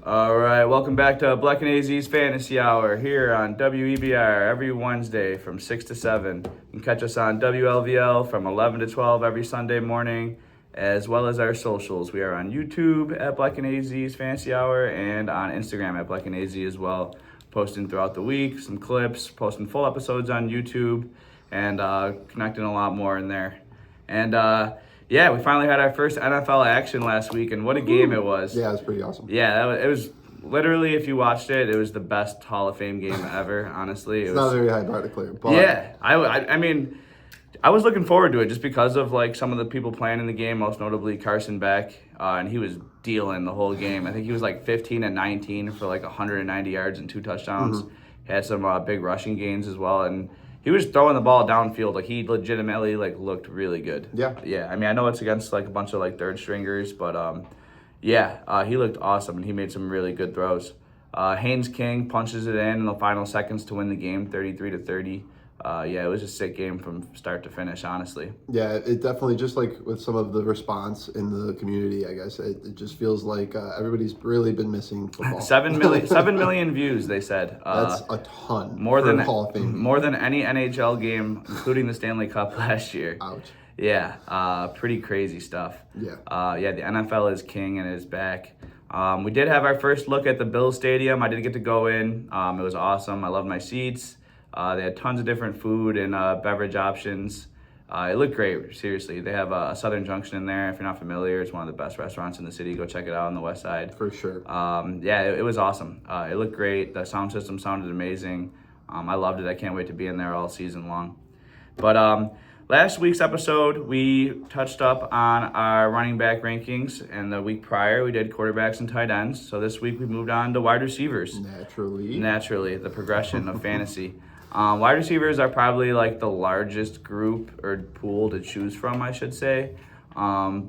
All right, welcome back to Bleck and AZ's Fantasy Hour here on WEBR every Wednesday from 6 to 7. You can catch us on WLVL from 11 to 12 every Sunday morning, as well as our socials. We are on YouTube at Bleck and AZ's Fantasy Hour and on Instagram at Bleck and AZ as well, posting throughout the week, some clips, posting full episodes on YouTube, and connecting a lot more in there. And yeah, we finally had our first NFL action last week, and what a game it was. Yeah, it was pretty awesome. Yeah, it was literally, if you watched it, it was the best Hall of Fame game ever, honestly. It's not a very high bar to clear, but... Yeah, I mean, I was looking forward to it just because of like some of the people playing in the game, most notably Carson Beck, and he was dealing the whole game. I think he was like 15 and 19 for like 190 yards and 2 touchdowns. He had some big rushing gains as well, and he was throwing the ball downfield. Like, he legitimately, like, looked really good. Yeah. Yeah, I mean, I know it's against, like, a bunch of, like, third stringers, but, yeah, he looked awesome, and he made some really good throws. Haynes King punches it in the final seconds to win the game, 33-30. Yeah, it was a sick game from start to finish, honestly. Yeah, it definitely, just like with some of the response in the community, I guess, it just feels like everybody's really been missing football. 7 million views, they said. That's a ton more for than Hall of Fame. More than any NHL game, including the Stanley Cup last year. Ouch. Yeah, pretty crazy stuff. Yeah. Yeah, the NFL is king and is back. We did have our first look at the Bills Stadium. I did get to go in. It was awesome. I loved my seats. They had tons of different food and beverage options. It looked great, seriously. They have a Southern Junction in there. If you're not familiar, it's one of the best restaurants in the city. Go check it out on the west side. For sure. Yeah, it was awesome. It looked great. The sound system sounded amazing. I loved it. I can't wait to be in there all season long. But last week's episode, we touched up on our running back rankings, and the week prior, we did quarterbacks and tight ends. So this week, we moved on to wide receivers. Naturally, the progression of fantasy. Wide receivers are probably like the largest group or pool to choose from, I should say. A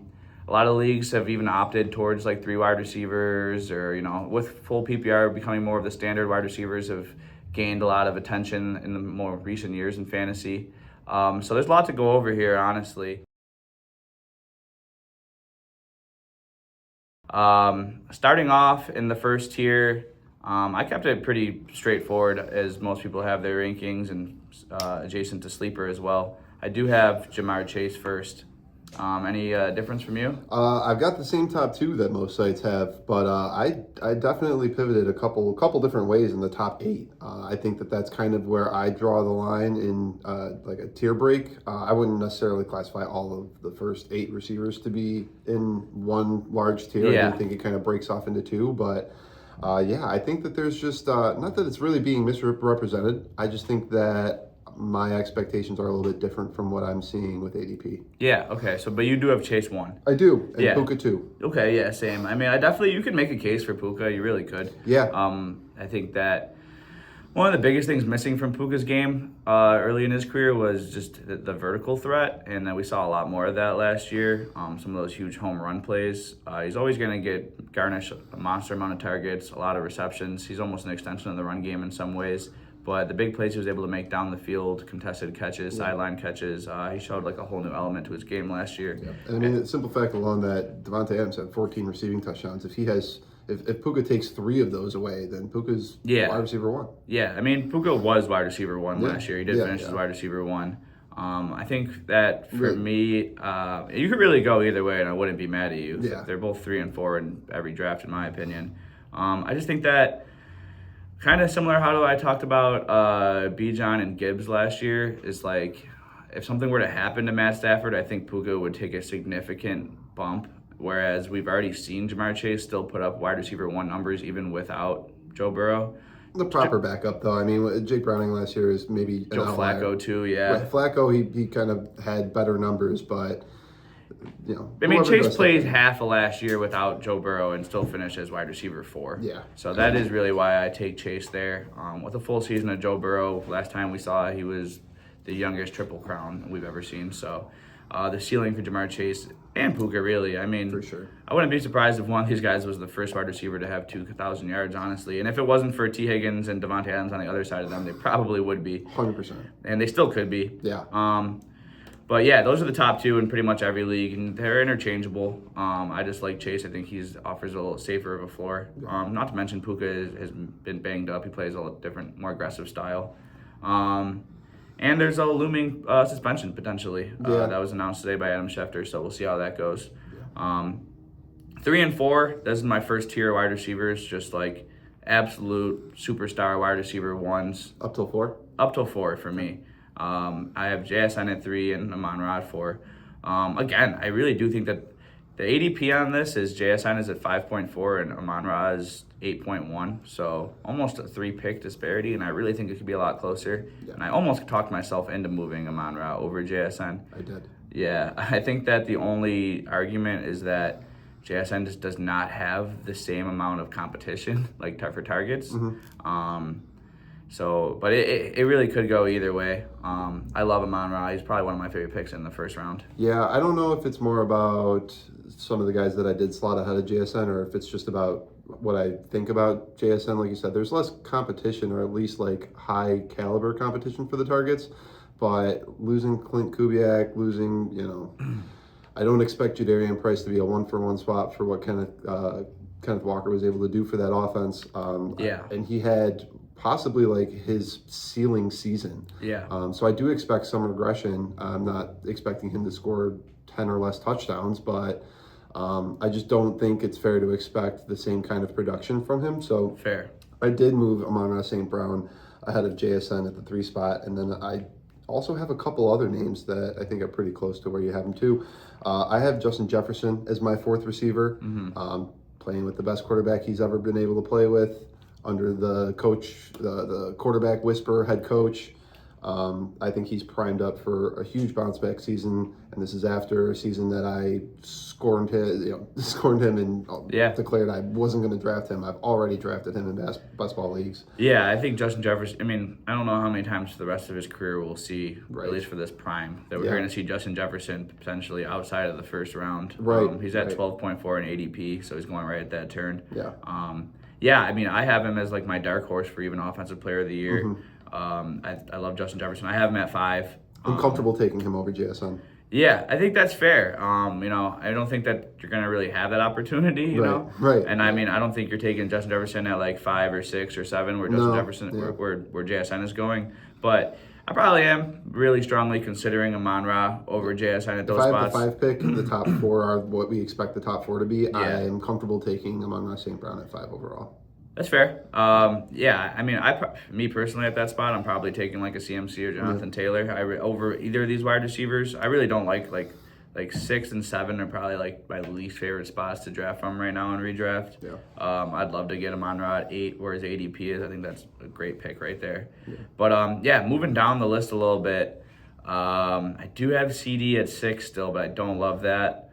lot of leagues have even opted towards like 3 wide receivers, or, you know, with full PPR becoming more of the standard, wide receivers have gained a lot of attention in the more recent years in fantasy. So there's a lot to go over here, honestly. Starting off in the first tier, I kept it pretty straightforward, as most people have their rankings, and adjacent to sleeper as well. I do have Jamar Chase first. Any difference from you? I've got the same top 2 that most sites have, but I definitely pivoted a couple different ways in the top 8. I think that's kind of where I draw the line in like a tier break. I wouldn't necessarily classify all of the first 8 receivers to be in one large tier. Yeah. I think it kind of breaks off into 2, but yeah, I think that there's just, not that it's really being misrepresented. I just think that my expectations are a little bit different from what I'm seeing with ADP. Yeah, okay. So, but you do have Chase 1. I do, and Yeah. Puka 2. Okay, yeah, same. I mean, you could make a case for Puka. You really could. Yeah. I think that one of the biggest things missing from Puka's game early in his career was just the vertical threat, and we saw a lot more of that last year. Some of those huge home run plays. He's always going to garnish a monster amount of targets, a lot of receptions. He's almost an extension of the run game in some ways. But the big plays he was able to make down the field, contested catches, sideline catches, he showed like a whole new element to his game last year. Yeah. And I mean, the simple fact alone that Devontae Adams had 14 receiving touchdowns. If Puka takes 3 of those away, then Puka's wide receiver 1. Yeah, I mean, Puka was wide receiver 1 last year. He did finish as wide receiver 1. I think that for me, you could really go either way, and I wouldn't be mad at you. Yeah. They're both 3 and 4 in every draft, in my opinion. I just think that kind of similar how I talked about Bijan and Gibbs last year is like, if something were to happen to Matt Stafford, I think Puka would take a significant bump, whereas we've already seen Jamar Chase still put up wide receiver 1 numbers even without Joe Burrow. The proper backup, though. I mean, Jake Browning last year is maybe Joe Flacco too, yeah. Right, Flacco, he kind of had better numbers, but you know. I mean, Chase played half of last year without Joe Burrow and still finished as wide receiver 4. Yeah. So that is really why I take Chase there. With a full season of Joe Burrow, last time we saw he was the youngest Triple Crown we've ever seen. So the ceiling for Jamar Chase and Puka, really. I mean, for sure. I wouldn't be surprised if one of these guys was the first wide receiver to have 2,000 yards, honestly. And if it wasn't for T. Higgins and Devontae Adams on the other side of them, they probably would be. 100%. And they still could be. Yeah. But yeah, those are the top two in pretty much every league, and they're interchangeable. I just like Chase. I think he offers a little safer of a floor. Not to mention Puka has been banged up. He plays a different, more aggressive style. And there's a looming suspension potentially that was announced today by Adam Schefter, so we'll see how that goes. 3 and 4, this is my first tier wide receivers, just like absolute superstar wide receiver ones. Up till 4? Up till 4 for me. I have JSN at 3 and Amon-Ra at 4. Again, I really do think that the ADP on this is JSN is at 5.4 and Amon-Ra is 8.1. So almost a 3-pick disparity, and I really think it could be a lot closer. Yeah. And I almost talked myself into moving Amon-Ra over JSN. I did. Yeah, I think that the only argument is that JSN just does not have the same amount of competition like for targets. But it really could go either way. I love Amon-Ra. He's probably one of my favorite picks in the first round. Yeah, I don't know if it's more about some of the guys that I did slot ahead of JSN or if it's just about what I think about JSN. Like you said, there's less competition, or at least like high caliber competition for the targets. But losing Clint Kubiak, I don't expect Jadarian Price to be a 1-for-1 swap for what Kenneth Walker was able to do for that offense. And he had possibly like his ceiling season. So I do expect some regression. I'm not expecting him to score 10 or less touchdowns, but I just don't think it's fair to expect the same kind of production from him. So fair. I did move Amon-Ra St. Brown ahead of JSN at the 3 spot, and then I also have a couple other names that I think are pretty close to where you have them too. I have Justin Jefferson as my 4th receiver, playing with the best quarterback he's ever been able to play with under the coach, the quarterback whisperer head coach. I think he's primed up for a huge bounce back season, and this is after a season that I scorned him and declared I wasn't going to draft him. I've already drafted him in best ball leagues. Yeah, I think Justin Jefferson, I don't know how many times for the rest of his career we'll see, at least for this prime, that we're going to see Justin Jefferson potentially outside of the first round. He's at 12.4 in ADP, so he's going right at that turn. I have him as like my dark horse for even offensive player of the year. I love Justin Jefferson. I have him at 5. I'm comfortable taking him over JSN. Yeah, I think that's fair. I don't think that you're going to really have that opportunity, you know? Right. And I don't think you're taking Justin Jefferson at like 5 or 6 or 7 where Justin Jefferson, where JSN is going. But I probably am really strongly considering Amon-Ra over JSN at those spots. If I have the 5 pick, the top 4 are what we expect the top 4 to be. I am comfortable taking Amon-Ra St. Brown at 5 overall. That's fair. Me personally at that spot, I'm probably taking like a CMC or Jonathan Taylor over either of these wide receivers. I really don't like 6 and 7 are probably like my least favorite spots to draft from right now in redraft. I'd love to get him on at 8 where his ADP is. I think that's a great pick right there. But moving down the list a little bit, I do have CD at 6 still, but I don't love that.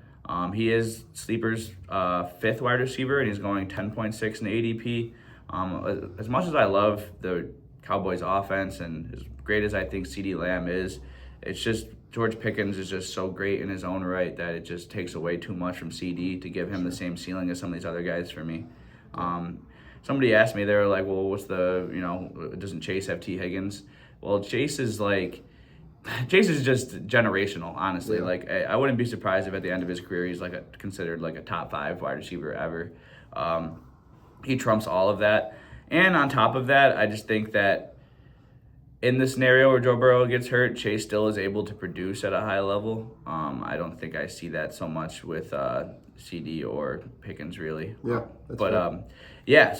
He is Sleeper's 5th wide receiver, and he's going 10.6 in ADP. As much as I love the Cowboys offense and as great as I think CeeDee Lamb is, it's just George Pickens is just so great in his own right that it just takes away too much from CD to give him the same ceiling as some of these other guys for me. Somebody asked me, they were like, well, what's doesn't Chase have T. Higgins? Well, Chase is just generational, honestly. I wouldn't be surprised if at the end of his career he's considered a top 5 wide receiver ever. He trumps all of that. And on top of that, I just think that in the scenario where Joe Burrow gets hurt, Chase still is able to produce at a high level. I don't think I see that so much with CD or Pickens, really. So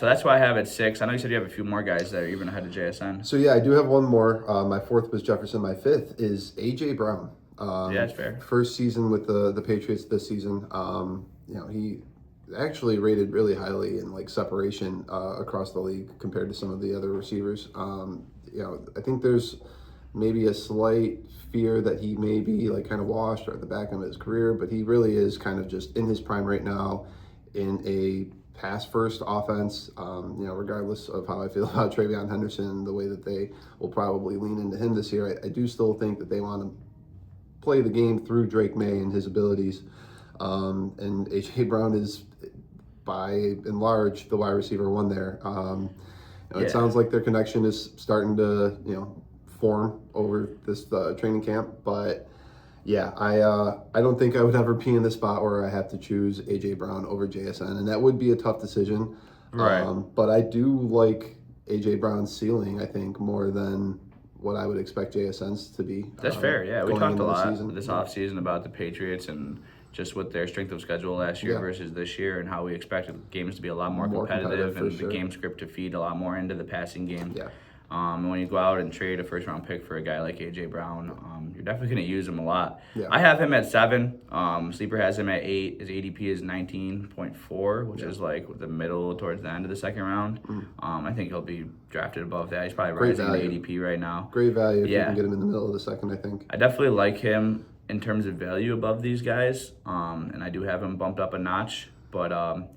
that's why I have it 6. I know you said you have a few more guys that are even ahead of JSN. So I do have one more. My 4th was Jefferson. My 5th is AJ Brown. That's fair. First season with the Patriots this season. He actually rated really highly in separation across the league compared to some of the other receivers. I think there's maybe a slight fear that he may be kind of washed or at the back end of his career, but he really is kind of just in his prime right now in a pass-first offense. Regardless of how I feel about Travion Henderson, the way that they will probably lean into him this year, I do still think that they want to play the game through Drake May and his abilities. And A.J. Brown is, by and large, the wide receiver 1 there. It sounds like their connection is starting to, form over this training camp, but Yeah, I don't think I would ever be in the spot where I have to choose AJ Brown over JSN, and that would be a tough decision. Right. But I do like AJ Brown's ceiling, I think, more than what I would expect JSN's to be. That's fair. Yeah, we going talked a into the lot season. this Yeah. offseason about the Patriots and just with their strength of schedule last year Yeah. versus this year, and how we expected games to be a lot more More competitive competitive, and for the sure. game script to feed a lot more into the passing game. Yeah. And when you go out and trade a first-round pick for a guy like AJ Brown, you're definitely going to use him a lot. Yeah. I have him at 7. Sleeper has him at 8. His ADP is 19.4, which is like the middle towards the end of the second round. I think he'll be drafted above that. He's probably Great rising in value. ADP right now. Great value if you Yeah. can get him in the middle of the second, I think. I definitely like him in terms of value above these guys, and I do have him bumped up a notch. But I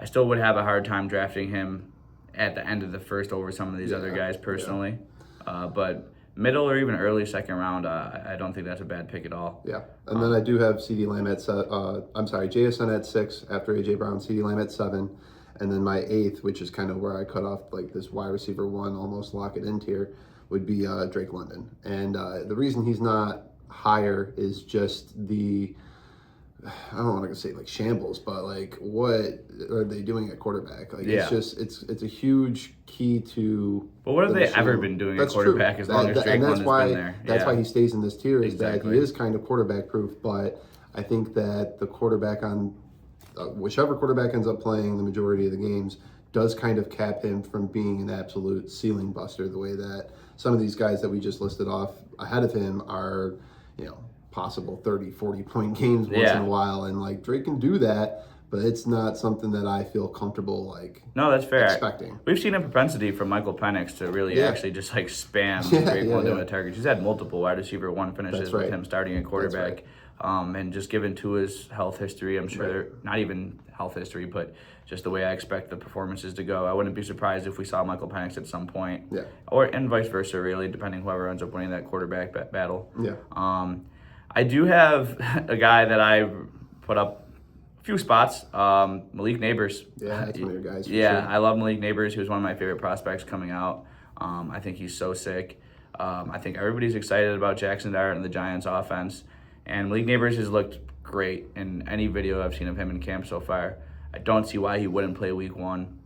still would have a hard time drafting him at the end of the first over some of these other guys personally. But middle or even early second round, I don't think that's a bad pick at all. Yeah, and then I do have CD Lamb at JSN at 6 after AJ Brown, CD Lamb at 7, and then my 8th, which is kind of where I cut off like this wide receiver 1, almost lock it in tier, would be Drake London. And the reason he's not higher is just I don't want to say like shambles, but like what are they doing at quarterback? Like Yeah. it's a huge key to. But what have the they machine. ever been doing That's at quarterback true. as long as Drake London's been there? That's why he stays in this tier, is Exactly. that he is kind of quarterback proof. But I think that the quarterback on whichever quarterback ends up playing the majority of the games does kind of cap him from being an absolute ceiling buster, the way that some of these guys that we just listed off ahead of him are, possible 30, 40-point games once in a while. And like Drake can do that, but it's not something that I feel comfortable No, that's fair. expecting. We've seen a propensity from Michael Penix to really actually just like spam Drake London with targets. He's had multiple wide receiver 1 finishes with him starting at quarterback. And just given to his health history, I'm sure not even health history, but just the way I expect the performances to go, I wouldn't be surprised if we saw Michael Penix at some point, and vice versa, really, depending whoever ends up winning that quarterback battle. I do have a guy that I put up a few spots, Malik Neighbors. Yeah, that's one of your guys. Sure. I love Malik Neighbors. He was one of my favorite prospects coming out. I think he's so sick. I think everybody's excited about Jackson Dart and the Giants' offense. And Malik Neighbors has looked great in any video I've seen of him in camp so far. I don't see why he wouldn't play week 1.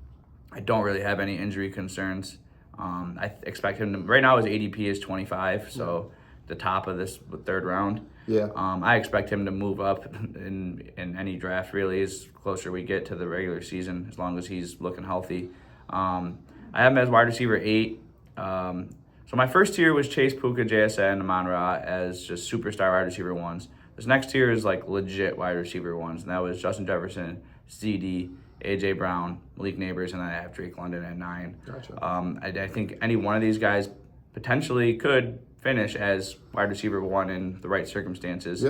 I don't really have any injury concerns. I expect him to, right now his ADP is 25, so the top of this third round. I expect him to move up in any draft, really, as closer we get to the regular season, as long as he's looking healthy. I have him as wide receiver 8. So my first tier was Chase, Puka, JSN, Amon-Ra as just superstar wide receiver 1s. This next tier is like legit wide receiver 1s, and that was Justin Jefferson, CD, AJ Brown, Malik Neighbors, and then I have Drake London at 9. Gotcha. I think any one of these guys potentially could finish as wide receiver 1 in the right circumstances.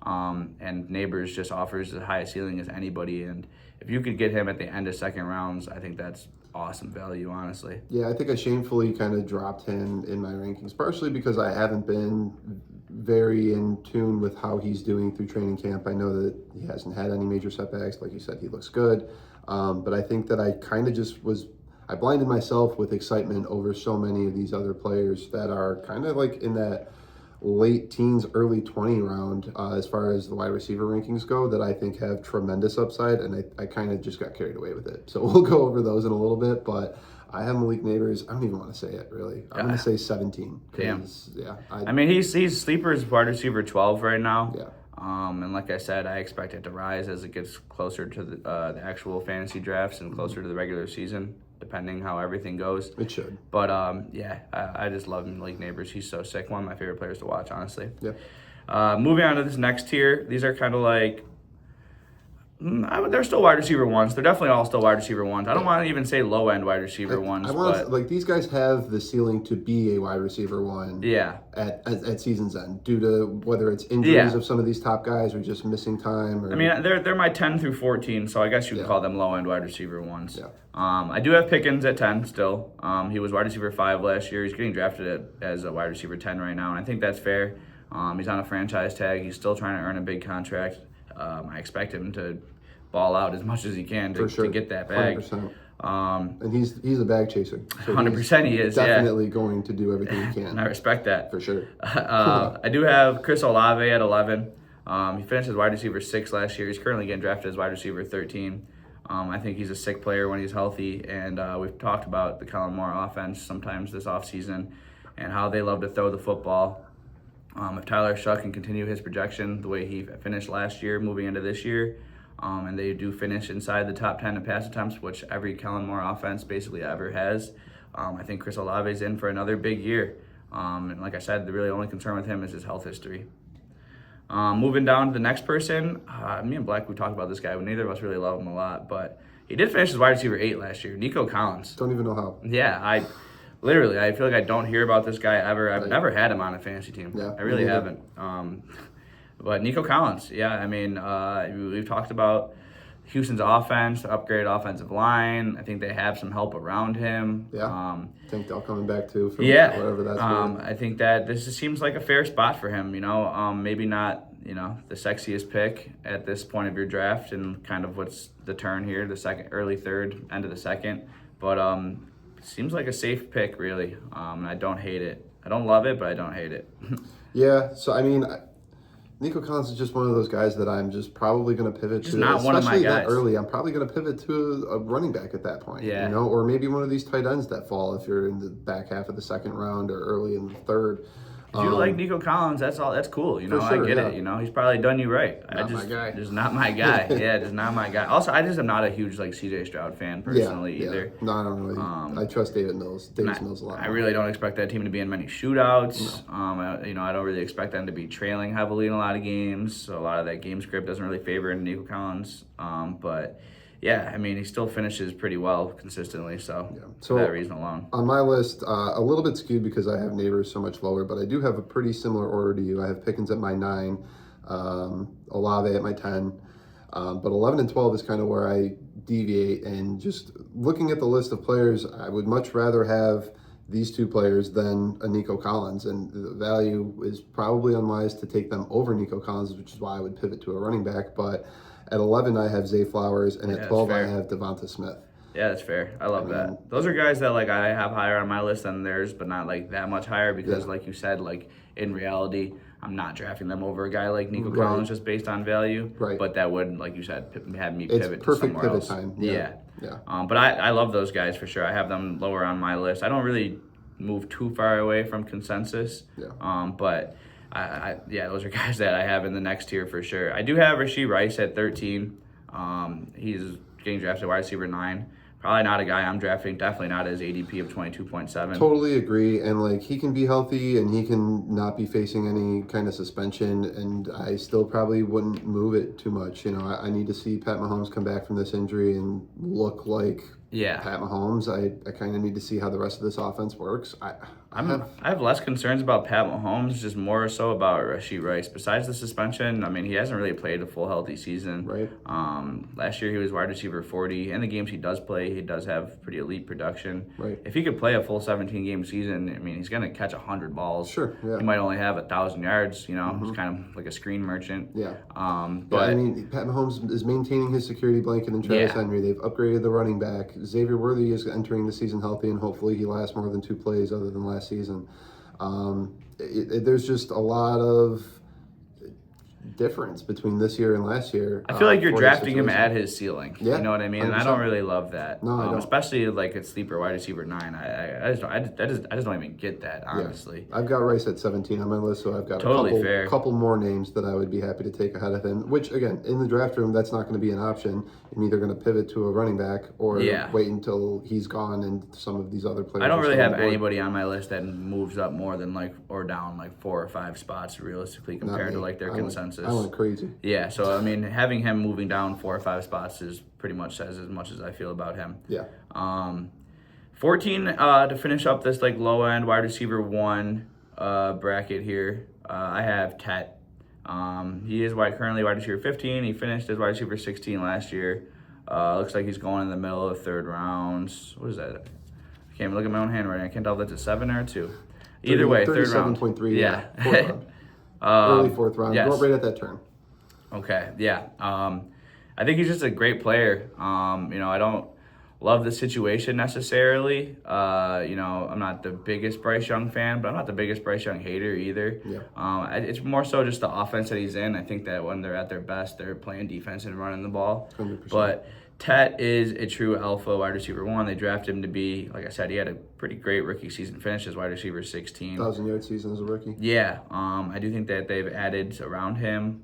And Neighbors just offers the highest ceiling as anybody, and if you could get him at the end of second rounds, I think that's awesome value, honestly. Yeah, I think I shamefully kind of dropped him in my rankings, partially because I haven't been very in tune with how he's doing through training camp. I know that he hasn't had any major setbacks. Like you said, he looks good. But I think that I kind of just I blinded myself with excitement over so many of these other players that are kind of like in that late teens, early 20 round as far as the wide receiver rankings go, that I think have tremendous upside, and I kind of just got carried away with it. So we'll go over those in a little bit, but I have Malik Neighbors. I don't even want to say it, really. I'm going to say 17. Damn. Yeah. I mean, he's sleeper's wide receiver 12 right now. Yeah. And like I said, I expect it to rise as it gets closer to the actual fantasy drafts and closer to the regular season, depending how everything goes. It should. But I just love Malik Neighbors. He's so sick. One of my favorite players to watch, honestly. Yeah. Moving on to this next tier, these are kind of like they're still wide receiver 1s. They're definitely all still wide receiver 1s. I don't want to even say low end wide receiver 1s. I want like these guys have the ceiling to be a wide receiver 1. Yeah. At season's end, due to whether it's injuries of some of these top guys or just missing time. Or, I mean, they're my 10 through 14, so I guess you could call them low end wide receiver 1s. Yeah. I do have Pickens at 10 still. He was wide receiver 5 last year. He's getting drafted as a wide receiver 10 right now, and I think that's fair. He's on a franchise tag. He's still trying to earn a big contract. I expect him to ball out as much as he can to get that bag. And he's a bag chaser. So 100% he is. Definitely going to do everything he can. And I respect that. For sure. I do have Chris Olave at 11. He finished as wide receiver 6 last year. He's currently getting drafted as wide receiver 13. I think he's a sick player when he's healthy, and we've talked about the Kellen Moore offense sometimes this offseason and how they love to throw the football. If Tyler Shuck can continue his projection the way he finished last year moving into this year, and they do finish inside the top 10 in pass attempts, which every Kellen Moore offense basically ever has, I think Chris Olave's in for another big year. And like I said, the really only concern with him is his health history. Moving down to the next person, me and Bleck, we talked about this guy. Neither of us really love him a lot, but he did finish as wide receiver 8 last year. Nico Collins. Don't even know how. Yeah, I feel like I don't hear about this guy ever. I've never had him on a fantasy team. Yeah, I really haven't. But Nico Collins, yeah, I mean, we've talked about Houston's offense, the upgraded offensive line. I think they have some help around him. Yeah. Tank Dell coming back too. For Yeah. Whatever that's worth. I think that this just seems like a fair spot for him. Maybe not, the sexiest pick at this point of your draft and kind of what's the turn here, the second, early third, end of the second. But seems like a safe pick, really. And I don't hate it. I don't love it, but I don't hate it. Yeah. So I mean, Nico Collins is just one of those guys that I'm just probably going to pivot to. Not one of my guys. Especially that early. I'm probably going to pivot to a running back at that point. Yeah. Or maybe one of these tight ends that fall if you're in the back half of the second round or early in the third. If you like Nico Collins, that's all. That's cool. Sure, I get it. He's probably done you right. My guy. Just not my guy. Yeah, just not my guy. Also, I just am not a huge CJ Stroud fan personally either. No, I don't really. I trust Davis Mills a lot. I really don't expect that team to be in many shootouts. No. I don't really expect them to be trailing heavily in a lot of games. So a lot of that game script doesn't really favor Nico Collins. But yeah, I mean, he still finishes pretty well consistently. So for that reason alone. On my list, a little bit skewed because I have Neighbors so much lower, but I do have a pretty similar order to you. I have Pickens at my 9, Olave at my 10. But 11 and 12 is kind of where I deviate. And just looking at the list of players, I would much rather have these two players than a Nico Collins. And the value is probably unwise to take them over Nico Collins, which is why I would pivot to a running back. But at 11, I have Zay Flowers, and at 12, I have Devonta Smith. Yeah, that's fair. I love that. Those are guys that I have higher on my list than theirs, but not that much higher because, like you said, in reality, I'm not drafting them over a guy like Nico Collins just based on value. Right. But that would, like you said, have me pivot to somewhere else. It's perfect pivot time. Yeah. But I love those guys for sure. I have them lower on my list. I don't really move too far away from consensus. Yeah. But those are guys that I have in the next tier for sure. I do have Rashee Rice at 13. He's getting drafted wide receiver 9. Probably not a guy I'm drafting. Definitely not his ADP of 22.7. Totally agree. And he can be healthy and he can not be facing any kind of suspension. And I still probably wouldn't move it too much. I need to see Pat Mahomes come back from this injury and look like Pat Mahomes. I kind of need to see how the rest of this offense works. I have less concerns about Pat Mahomes, just more so about Rashee Rice. Besides the suspension, I mean, he hasn't really played a full healthy season. Right. Last year he was wide receiver 40. In the games he does play, he does have pretty elite production. Right. If he could play a full 17-game season, I mean, he's going to catch 100 balls. Sure. Yeah. He might only have 1,000 yards. He's kind of like a screen merchant. Yeah. But I mean, Pat Mahomes is maintaining his security blanket in Travis Henry. They've upgraded the running back. Xavier Worthy is entering the season healthy, and hopefully he lasts more than 2 plays other than last season. There's just a lot of difference between this year and last year. I feel like you're drafting him at his ceiling. Yeah, you know what I mean? 100%. And I don't really love that. No, I don't. Especially at sleeper wide receiver 9. I just don't even get that, honestly. Yeah. I've got Rice at 17 on my list, so I've got a couple more names that I would be happy to take ahead of him. Which again, in the draft room, that's not going to be an option. I'm either going to pivot to a running back or wait until he's gone and some of these other players. I don't really have anybody on my list that moves up more than or down 4 or 5 spots realistically compared to their consensus. I went crazy. Yeah, so I mean, having him moving down 4 or 5 spots is pretty much says as much as I feel about him. Yeah. 14 to finish up this low end wide receiver 1 bracket here. I have Tet. He is currently wide receiver 15. He finished as wide receiver 16 last year. Looks like he's going in the middle of 3rd rounds. What is that? I can't even look at my own handwriting. I can't tell if that's a 7 or a 2. Either way, 3rd round. 37.3. Yeah. 4th round. Early 4th round. Yes. Go right at that turn. Okay, yeah. I think he's just a great player. I don't love the situation necessarily. I'm not the biggest Bryce Young fan, but I'm not the biggest Bryce Young hater either. Yeah. It's more so just the offense that he's in. I think that when they're at their best, they're playing defense and running the ball. 100%. But Tet is a true alpha wide receiver 1. They drafted him to be, like I said, he had a pretty great rookie season finish as wide receiver 16. 1,000-yard season as a rookie. Yeah, I do think that they've added around him.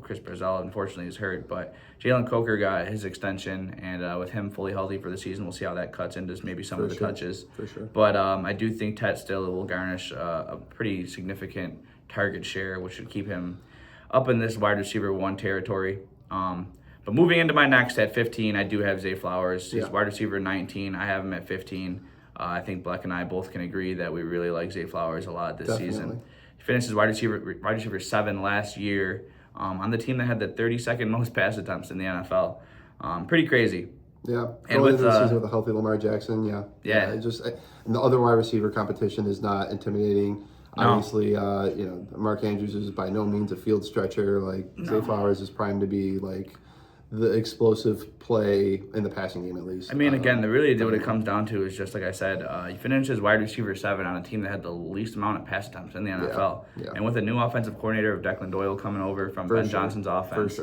Chris Brazzell unfortunately is hurt, but Jalen Coker got his extension, and with him fully healthy for the season, we'll see how that cuts into maybe some of the touches. For sure. But I do think Tet still will garnish a pretty significant target share, which should keep him up in this wide receiver 1 territory. But moving into my next at 15, I do have Zay Flowers. He's wide receiver 19. I have him at 15. I think Bleck and I both can agree that we really like Zay Flowers a lot this season. He finished as wide receiver 7 last year on the team that had the 32nd most pass attempts in the NFL. Pretty crazy. Yeah, and with the season with a healthy Lamar Jackson, and the other wide receiver competition is not intimidating. No. Obviously, Mark Andrews is by no means a field stretcher. Zay Flowers is primed to be the explosive play in the passing game, at least. I mean, again, what it comes down to is just like I said, he finished as wide receiver 7 on a team that had the least amount of pass attempts in the NFL. Yeah. And with a new offensive coordinator of Declan Doyle coming over from Ben Johnson's offense,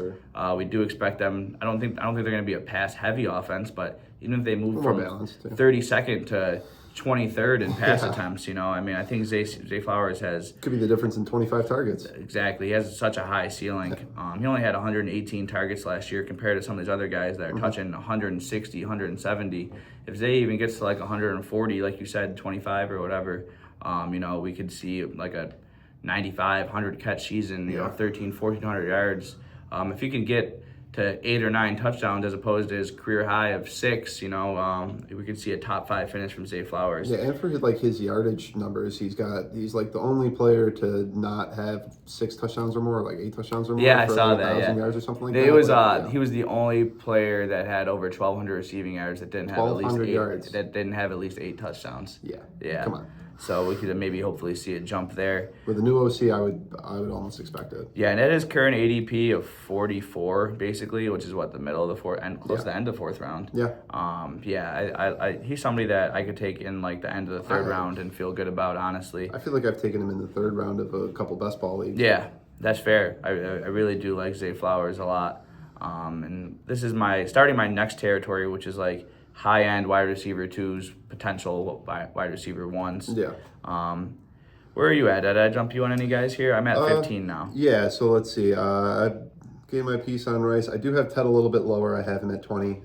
we do expect them. I don't think they're going to be a pass-heavy offense, but even if they move from 32nd to 23rd in pass attempts, I think Zay Flowers could be the difference in 25 targets. Exactly. He has such a high ceiling. He only had 118 targets last year compared to some of these other guys that are touching 160, 170. If Zay even gets to 140, like you said, 25 or whatever, we could see a 95, 100 catch season, 13, 1,400 yards. If he can get to 8 or 9 touchdowns as opposed to his career high of 6, we could see a top 5 finish from Zay Flowers. Yeah, and for his yardage numbers, he's the only player to not have 6 touchdowons or more, 8 touchdowns or more. Yeah, I saw that. 1,000 yards or something like that. He was the only player that had over 1,200 receiving yards that didn't have at least 8 yards. That didn't have at least 8 touchdowns. Yeah. Come on. So we could maybe hopefully see a jump there. With the new OC, I would almost expect it. Yeah, and at his current ADP of 44, basically, which is the middle of the fourth and close to the end of the 4th round. Yeah. He's somebody that I could take in the end of the 3rd round and feel good about, honestly. I feel like I've taken him in the 3rd round of a couple best ball leagues. Yeah, that's fair. I really do like Zay Flowers a lot. And this is starting my next territory, which is high-end wide receiver 2s, potential wide receiver 1s. Yeah. Where are you at? Did I jump you on any guys here? I'm at 15 now. Yeah, so let's see. I gave my piece on Rice. I do have Ted a little bit lower. I have him at 20.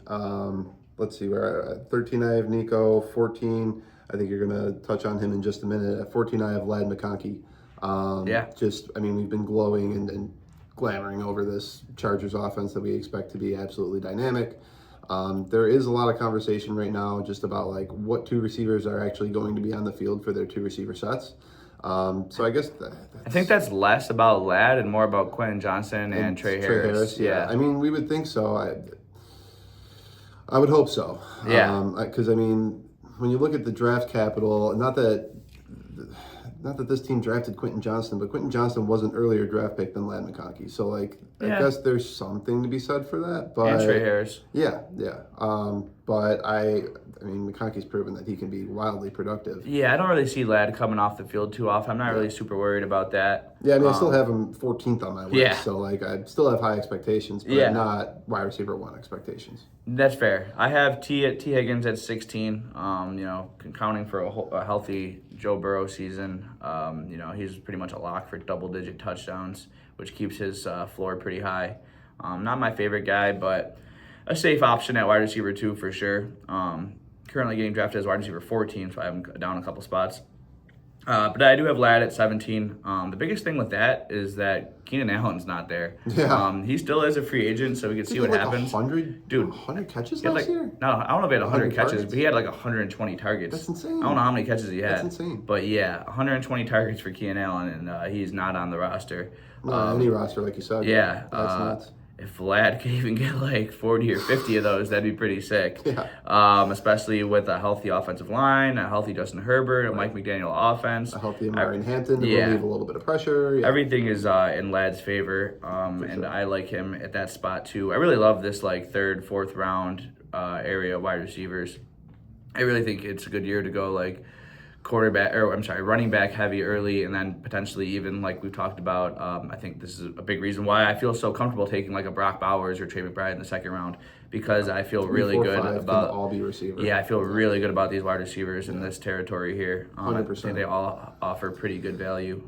Let's see. We're at 13, I have Nico. 14, I think you're going to touch on him in just a minute. At 14, I have Ladd McConkey. We've been glowing and glamoring over this Chargers offense that we expect to be absolutely dynamic. There is a lot of conversation right now just about what 2 receivers are actually going to be on the field for their 2 receiver sets. So I guess I think that's less about Ladd and more about Quentin Johnson and Trey Harris. Yeah. We would think so. I would hope so. Yeah. Because when you look at the draft capital, not that this team drafted Quentin Johnston, but Quentin Johnston was an earlier draft pick than Ladd McConkey. So, I guess there's something to be said for that. But, and Trey Harris. Yeah. But McConkey's proven that he can be wildly productive. Yeah, I don't really see Ladd coming off the field too often. I'm not really super worried about that. Yeah, I still have him 14th on my list. Yeah. So, I still have high expectations, but not wide receiver 1 expectations. That's fair. I have T Higgins at 16. Counting for a healthy Joe Burrow season. He's pretty much a lock for double-digit touchdowns, which keeps his floor pretty high. Not my favorite guy, but a safe option at wide receiver 2 for sure. Currently getting drafted as wide receiver 14, so I have him down a couple spots. But I do have Ladd at 17. The biggest thing with that is that Keenan Allen's not there. Yeah. He still is a free agent, so we can see what happens. 100 catches last year? No, I don't know if he had 100 catches, targets? but he had 120 targets. That's insane. I don't know how many catches he had. That's insane. But 120 targets for Keenan Allen, and he's not on the roster. Any roster, like you said. Yeah. That's nuts. If Ladd could even get 40 or 50 of those, that'd be pretty sick. Yeah. Especially with a healthy offensive line, a healthy Justin Herbert, a Mike McDaniel offense. A healthy Marion Hampton to relieve a little bit of pressure. Yeah. Everything is in Ladd's favor, and I like him at that spot too. I really love this 3rd, 4th round area wide receivers. I really think it's a good year to go like running back heavy early, and then potentially even like we've talked about. I think this is a big reason why I feel so comfortable taking like a Brock Bowers or Trey McBride in the second round, because I feel really good about all be receiver. Yeah, I feel really good about these wide receivers in this territory here. 100%. I think they all offer pretty good value.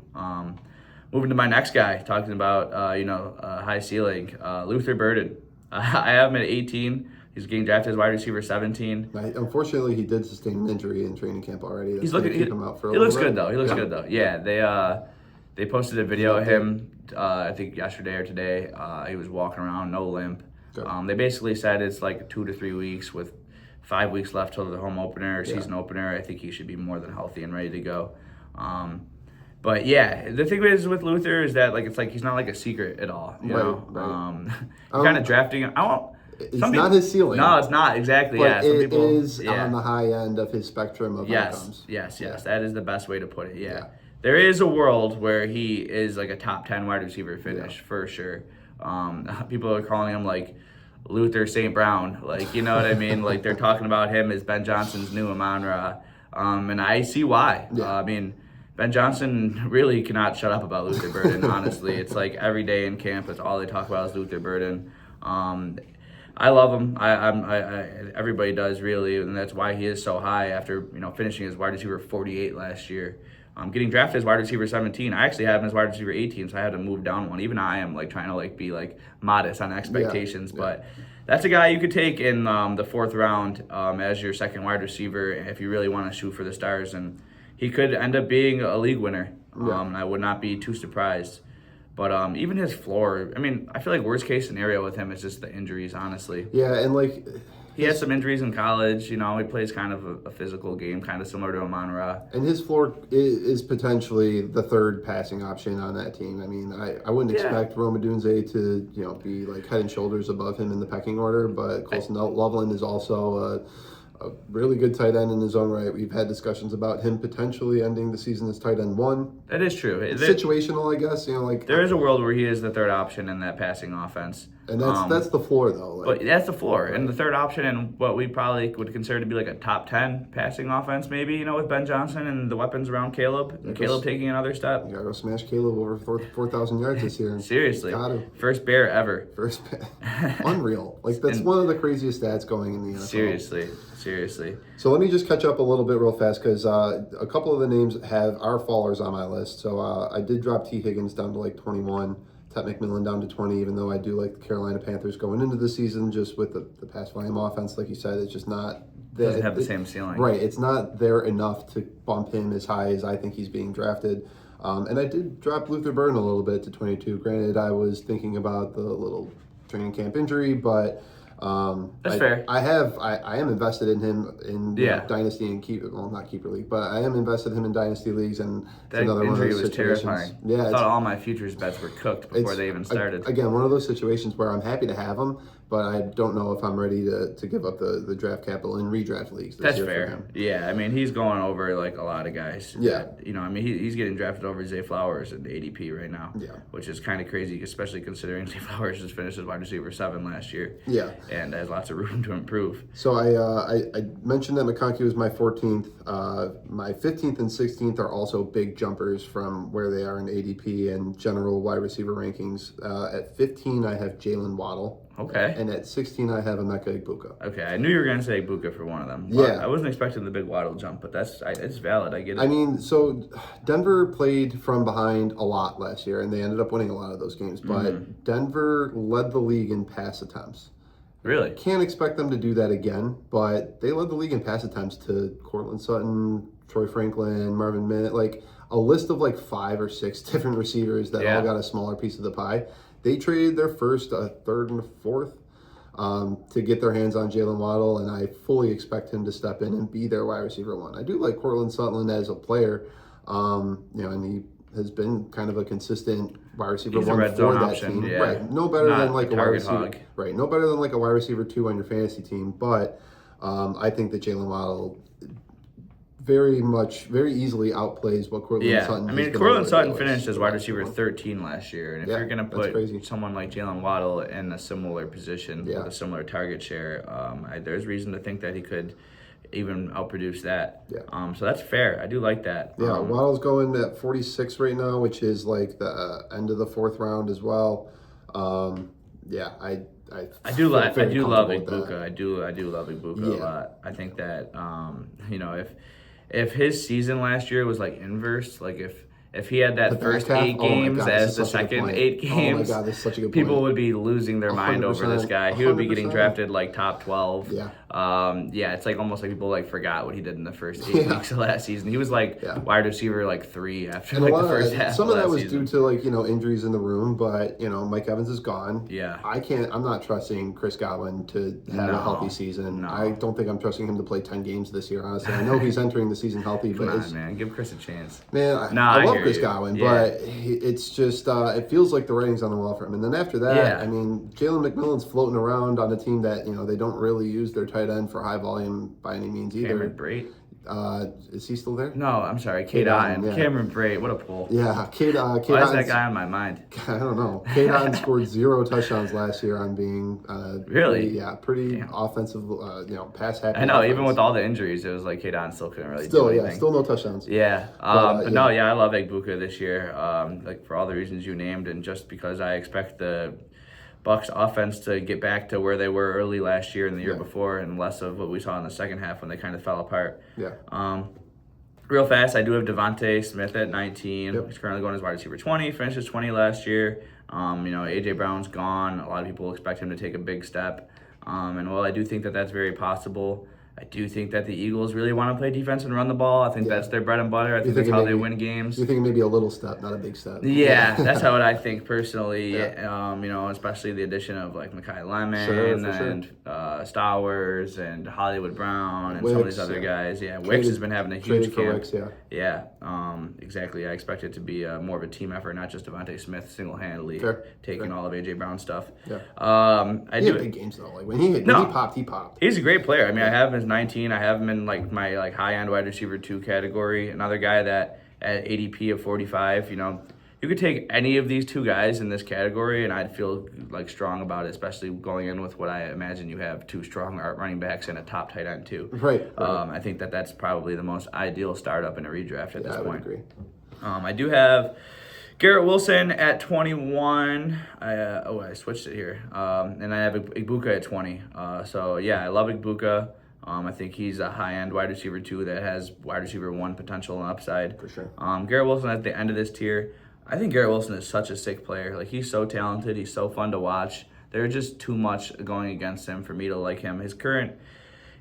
Moving to my next guy, talking about high ceiling, Luther Burden. I have him at 18. He's getting drafted as wide receiver 17. Unfortunately, he did sustain an injury in training camp already. He's looking. He looks good though. He looks good though. Yeah, they posted a video of him. I think yesterday or today. He was walking around, no limp. They basically said it's like 2 to 3 weeks with 5 weeks left till the home opener or season opener. I think he should be more than healthy and ready to go. But yeah, the thing is with Luther is that it's like he's not like a secret at all. You know, kind of drafting him. It's not his ceiling. No, it's not exactly. But it is on the high end of his spectrum of outcomes. Yes. That is the best way to put it. Yeah. There is a world where he is like a top 10 wide receiver finish for sure. People are calling him like Luther St. Brown, you know what I mean? Like they're talking about him as Ben Johnson's new Amon-Ra, and I see why. I mean, Ben Johnson really cannot shut up about Luther Burden. Honestly, it's like every day in camp, that's all they talk about is Luther Burden. I love him. Everybody does really, and that's why he is so high after finishing as wide receiver 48 last year. Getting drafted as wide receiver 17. I actually have him as wide receiver 18, so I had to move down one. Even I am trying to be modest on expectations, but that's a guy you could take in the 4th round as your second wide receiver if you really want to shoot for the stars, and he could end up being a league winner. I would not be too surprised. But even his floor, I mean, I feel like worst case scenario with him is just the injuries, honestly. Yeah, and he had some injuries in college. He plays kind of a physical game, kind of similar to Amon-Ra. And his floor is potentially the 3rd passing option on that team. I mean, I wouldn't expect Rome Odunze to be head and shoulders above him in the pecking order, but Colson Loveland is also a really good tight end in his own right. We've had discussions about him potentially ending the season as tight end 1. That is true. It's situational, I guess. There is a world where he is the 3rd option in that passing offense. And that's the floor, though. But that's the floor. And the 3rd option and what we probably would consider to be a top 10 passing offense, maybe, with Ben Johnson and the weapons around Caleb. And Caleb taking another step. You got to go smash Caleb over 4,000 yards this year. Seriously. Gotta. First Bear ever. First Bear. Unreal. That's one of the craziest stats going in the NFL. Seriously. So let me just catch up a little bit real fast because a couple of the names are fallers on my list. So I did drop T. Higgins down to 21. Tet McMillan down to 20, even though I do like the Carolina Panthers going into the season, just with the pass volume offense, like you said, it's just not... Doesn't have the same ceiling. Right, it's not there enough to bump him as high as I think he's being drafted. And I did drop Luther Burden a little bit to 22. Granted, I was thinking about the little training camp injury, but... That's fair. I am invested in him in Dynasty and not Keeper League, but I am invested in him in Dynasty Leagues, and that another injury one of those was situations. Terrifying. Yeah, I thought all my futures bets were cooked before they even started. Again, one of those situations where I'm happy to have him, but I don't know if I'm ready to give up the draft capital in redraft leagues this year fair. for him. Yeah, I mean, he's going over a lot of guys. Yeah. He's getting drafted over Zay Flowers at the ADP right now. Yeah. Which is kind of crazy, especially considering Zay Flowers just finished as wide receiver 7 last year. Yeah. And has lots of room to improve. So I mentioned that McConkey was my 14th. My 15th and 16th are also big jumpers from where they are in ADP and general wide receiver rankings. At 15, I have Jalen Waddle. Okay. And at 16, I have Emeka Egbuka. Okay, I knew you were going to say Egbuka for one of them. Yeah. I wasn't expecting the big Waddle jump, but it's valid. I get it. I mean, so Denver played from behind a lot last year, and they ended up winning a lot of those games. But Denver led the league in pass attempts. Really? Can't expect them to do that again, but they led the league in pass attempts to Cortland Sutton, Troy Franklin, Marvin Minnett, a list of 5 or 6 different receivers that all got a smaller piece of the pie. They traded their first, third, and fourth to get their hands on Jalen Waddle, and I fully expect him to step in and be their wide receiver 1. I do like Cortland Sutton as a player, and he has been kind of a consistent wide receiver 1 for that option, team. yeah. Right, no better Not than a wide receiver. Hog. Right, no better than a wide receiver 2 on your fantasy team, but I think that Jalen Waddle very easily outplays what Cortland Sutton. I mean, Cortland Sutton finished as wide receiver 13 last year, and if you're going to put someone like Jalen Waddle in a similar position with a similar target share, there's reason to think that he could even outproduce that. So that's fair. I do like that. Waddle's going at 46 right now, which is like the end of the 4th round as well. I do love Igbukah. I do love Igbukah a lot. I think that if his season last year was like inverse, like if he had that first 8 games as the second 8 games, people would be losing their mind over this guy. He would be getting drafted like top 12. It's like almost like people like forgot what he did in the first 8 weeks of last season. He was like wide receiver like 3 after like the first half. Some of that was due to like injuries in the room, but Mike Evans is gone. I'm not trusting Chris Godwin to have a healthy season. I don't think I'm trusting him to play 10 games this year. Honestly, I know he's entering the season healthy, but Come on, man, give Chris a chance. Man, I love Chris Godwin, but it's just it feels like the writing's on the wall for him. And then after that, I mean, Jalen McMillan's floating around on a team that they don't really use their tight end for high volume by any means either. Cameron Brate. Is he still there? No, I'm sorry, Cade Otton. Cameron Brate, what a pull. Cade Why is that guy on my mind? I don't know. Cade Otton scored 0 touchdowns last year on being pretty offensive, pass happy. I know, even with all the injuries, it was like Cade Otton still couldn't really do anything. Still no touchdowns. I love Igbukah this year, like for all the reasons you named, and just because I expect the Bucs offense to get back to where they were early last year and the year before, and less of what we saw in the second half when they kind of fell apart. Real fast, I do have Devontae Smith at 19. He's currently going as wide receiver 20. Finished as 20 last year. AJ Brown's gone. A lot of people expect him to take a big step. And while I do think that that's very possible, I do think that the Eagles really want to play defense and run the ball. I think that's their bread and butter. I think that's how they win games. You think maybe a little step, not a big step. That's how I think personally. Especially the addition of like Mekhi Lemon and Stowers and Hollywood Brown and Wicks, some of these other guys. Wicks has been having a huge camp. Wicks, exactly. I expect it to be more of a team effort, not just Devontae Smith single-handedly taking all of AJ Brown's stuff. He had big games though. Like when he popped, he popped. He's a great player. I mean, I have him as 19. I have him in like my like high-end wide receiver 2 category. Another guy that at ADP of 45, you could take any of these 2 guys in this category, and I'd feel like strong about it, especially going in with what I imagine you have 2 strong running backs and a top tight end too. Right. I think that that's probably the most ideal startup in a redraft at this point. I would agree. I do have Garrett Wilson at 21. I switched it here. And I have Igbukah at 20. I love Igbukah. I think he's a high-end wide receiver 2 that has wide receiver 1 potential and upside. For sure. Garrett Wilson at the end of this tier. I think Garrett Wilson is such a sick player. Like, he's so talented. He's so fun to watch. There's just too much going against him for me to like him. His current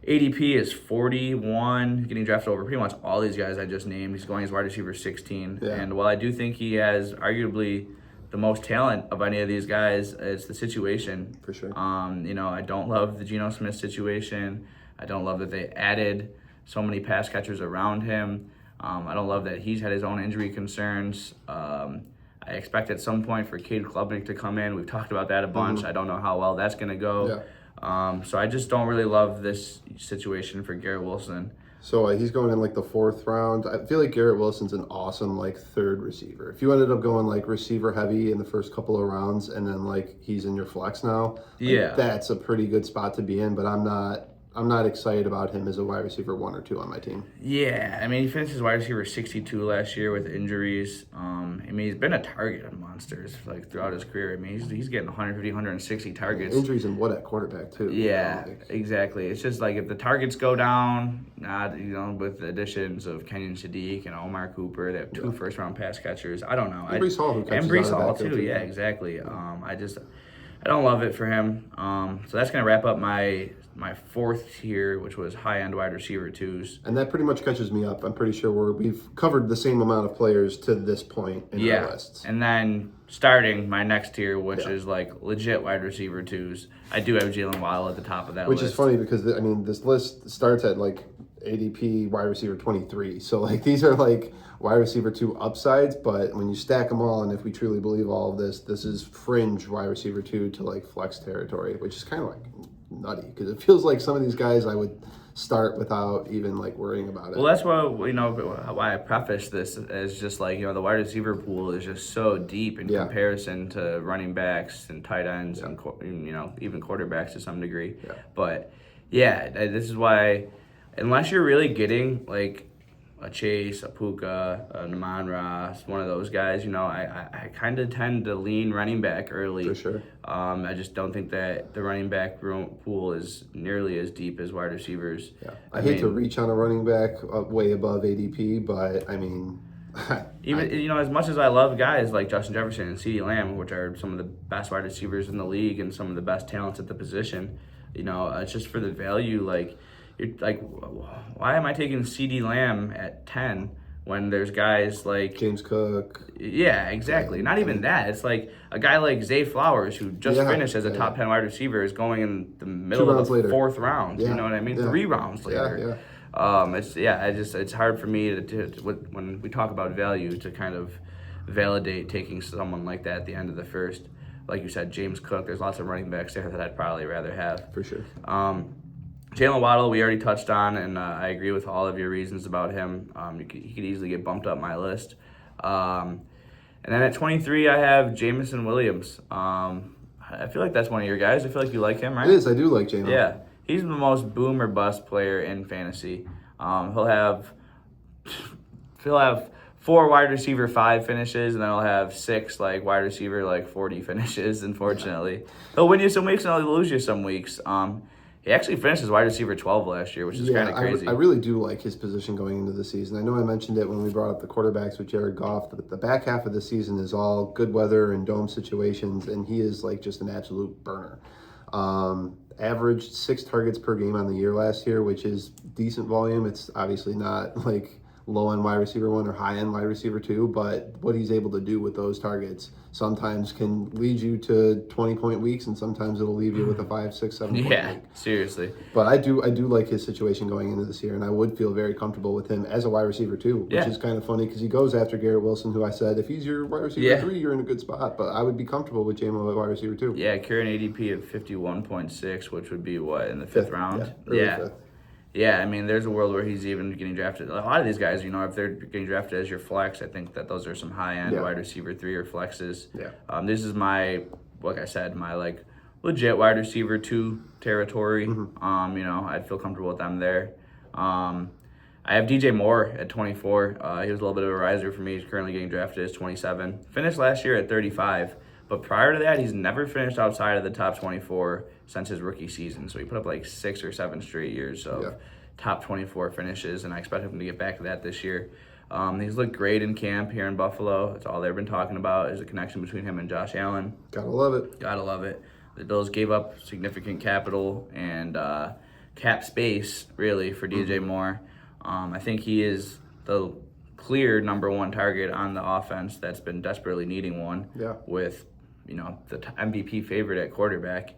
ADP is 41, getting drafted over pretty much all these guys I just named. He's going as wide receiver 16. And while I do think he has arguably the most talent of any of these guys, it's the situation. For sure. I don't love the Geno Smith situation. I don't love that they added so many pass catchers around him. I don't love that he's had his own injury concerns. I expect at some point for Cade Klubnik to come in. We've talked about that a bunch. I don't know how well that's going to go. So I just don't really love this situation for Garrett Wilson. So he's going in like the 4th round. I feel like Garrett Wilson's an awesome like 3rd receiver. If you ended up going like receiver heavy in the first couple of rounds and then like he's in your flex now, that's a pretty good spot to be in. But I'm not excited about him as a wide receiver 1 or 2 on my team. I mean, he finished as wide receiver 62 last year with injuries. He's been a target on monsters like throughout his career. I mean, he's getting 150, 160 targets. Injuries and what at quarterback too. Exactly. It's just like if the targets go down, with the additions of Kenyon Sadiq and Omar Cooper, they have 2 first-round pass catchers. I don't know. And Breece Hall, who catches and Breece Hall too. Yeah, exactly. I don't love it for him. So that's gonna wrap up my 4th tier, which was high-end wide receiver 2s. And that pretty much catches me up. I'm pretty sure we've covered the same amount of players to this point in our lists. And then starting my next tier, which is like legit wide receiver 2s, I do have Jalen Waddle at the top of that list. list. Which is funny because, this list starts at like ADP wide receiver 23. So like these are like wide receiver 2 upsides, but when you stack them all, and if we truly believe all of this, this is fringe wide receiver 2 to like flex territory, which is kind of like nutty because it feels like some of these guys I would start without even like worrying about it. Well, that's why I preface this as just like, the wide receiver pool is just so deep in comparison to running backs and tight ends and, even quarterbacks to some degree. Yeah. But yeah, this is why, unless you're really getting like a Chase, a Puka, a Namon Ross, one of those guys, I kind of tend to lean running back early. For sure. I just don't think that the running back pool is nearly as deep as wide receivers. Yeah. I hate to reach on a running back way above ADP, but I mean... Even, as much as I love guys like Justin Jefferson and CeeDee Lamb, which are some of the best wide receivers in the league and some of the best talents at the position, it's just for the value, you're like, why am I taking CeeDee Lamb at 10 when there's guys like James Cook? Yeah, exactly. Not even that. It's like a guy like Zay Flowers, who just finished as a top 10 wide receiver, is going in the middle of the fourth round. Yeah. You know what I mean? Yeah. 3 rounds later. It's hard for me to when we talk about value to kind of validate taking someone like that at the end of the first. Like you said, James Cook. There's lots of running backs there that I'd probably rather have. For sure. Jalen Waddle, we already touched on, and I agree with all of your reasons about him. He could easily get bumped up my list. And then at 23, I have Jamison Williams. I feel like that's one of your guys. I feel like you like him, right? It is. I do like Jamison. Yeah. He's the most boom or bust player in fantasy. He'll have 4 wide receiver 5 finishes, and then he'll have 6 wide receiver 40 finishes. Unfortunately, he'll win you some weeks and he'll lose you some weeks. He actually finished as wide receiver 12 last year, which is kind of crazy. I really do like his position going into the season. I know I mentioned it when we brought up the quarterbacks with Jared Goff, but the back half of the season is all good weather and dome situations, and he is just an absolute burner. Averaged 6 targets per game on the year last year, which is decent volume. It's obviously not low-end wide receiver 1 or high-end wide receiver 2, but what he's able to do with those targets sometimes can lead you to 20-point weeks, and sometimes it'll leave you with a 5, 6, 7 point week. Seriously. But I do like his situation going into this year, and I would feel very comfortable with him as a wide receiver 2, which is kind of funny because he goes after Garrett Wilson, who I said, if he's your wide receiver 3, you're in a good spot. But I would be comfortable with JMO at wide receiver 2. Yeah, current ADP of 51.6, which would be what, in the 5th round? Yeah. 5th. Yeah, I mean, there's a world where he's even getting drafted. A lot of these guys, if they're getting drafted as your flex, I think that those are some high-end wide receiver 3 or flexes. Yeah. This is my legit wide receiver 2 territory. I'd feel comfortable with them there. I have DJ Moore at 24. He was a little bit of a riser for me. He's currently getting drafted as 27. Finished last year at 35. But prior to that, he's never finished outside of the top 24 since his rookie season. So he put up 6 or 7 straight years of top 24 finishes, and I expect him to get back to that this year. He's looked great in camp here in Buffalo. That's all they've been talking about is the connection between him and Josh Allen. Gotta love it. Gotta love it. The Bills gave up significant capital and cap space, really, for DJ Moore. I think he is the clear number 1 target on the offense that's been desperately needing one with the MVP favorite at quarterback.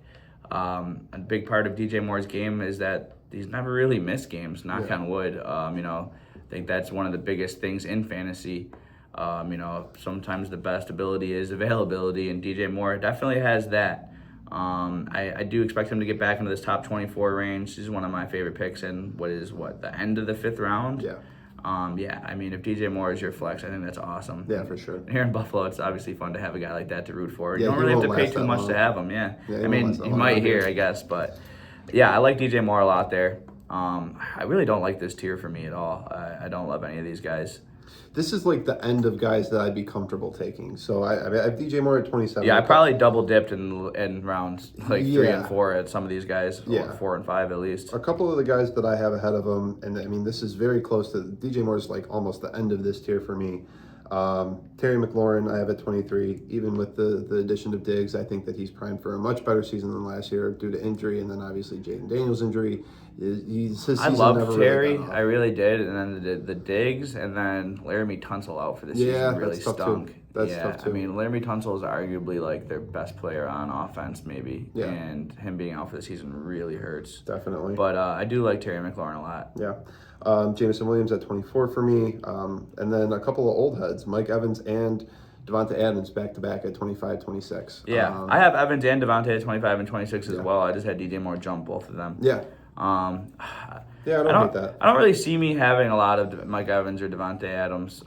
A big part of DJ Moore's game is that he's never really missed games, knock on wood. I think that's one of the biggest things in fantasy. Sometimes the best ability is availability, and DJ Moore definitely has that. I do expect him to get back into this top 24 range. He's one of my favorite picks in the end of the 5th round. If DJ Moore is your flex, I think that's awesome. Yeah, for sure. Here in Buffalo, it's obviously fun to have a guy like that to root for. You don't really have to pay too much to have him, he might here, I guess, but I like DJ Moore a lot there. I really don't like this tier for me at all. I don't love any of these guys. This is the end of guys that I'd be comfortable taking. So I have DJ Moore at 27. Yeah, I probably double dipped in rounds 3 and 4 at some of these guys. Yeah. 4 and 5 at least. A couple of the guys that I have ahead of him, and this is very close to DJ Moore's almost the end of this tier for me. Terry McLaurin, I have at 23. Even with the addition of Diggs, I think that he's primed for a much better season than last year due to injury, and then obviously Jaden Daniels' injury. I loved Terry, I really did, and then the Diggs, and then Laramie Tunsil out for the season really stunk. That's tough too. Laramie Tunsil is arguably their best player on offense, maybe, and him being out for the season really hurts. Definitely. But I do like Terry McLaurin a lot. Yeah. Jamison Williams at 24 for me, and then a couple of old heads, Mike Evans and Devonta Adams back-to-back at 25, 26. Yeah, I have Evans and Devontae at 25 and 26 as Yeah. well. I just had DJ Moore jump both of them. Yeah. Yeah, I don't hate that. I don't really see me having a lot of Mike Evans or Devontae Adams.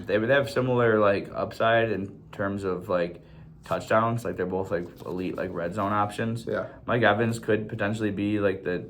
They would have similar like upside in terms of like touchdowns. Like they're both like elite like red zone options. Yeah. Mike Evans could potentially be like the